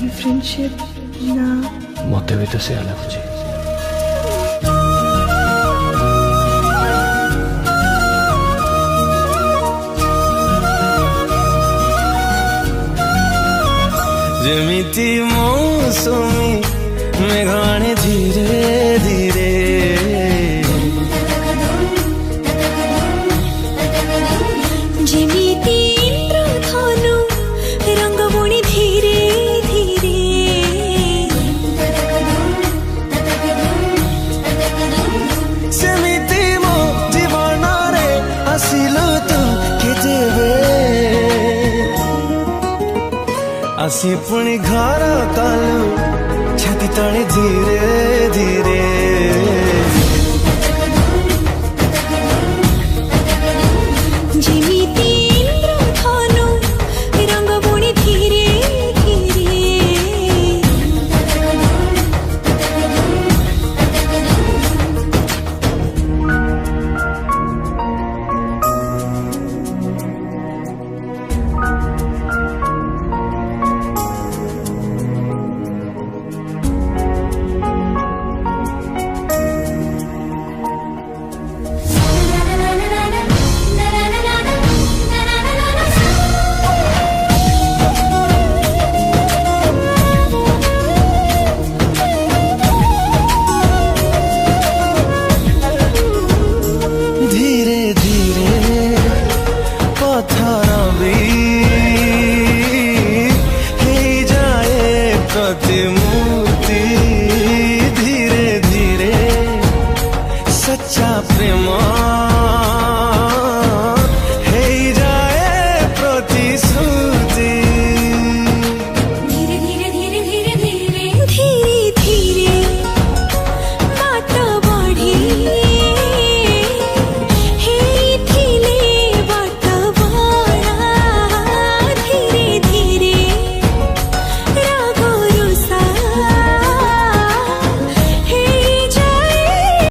कि फ्रेंडशिप ना मत भी तो से लगुच जेमिति मौसमी मेघाने धीरे धीरे जेमिति इंद्रधनु रंग बुणी धीरे धीरे सेमिति मो जीवन रे आसिलु तू केतेबे आसी पुणी घर कालू छाती तले धीरे धीरे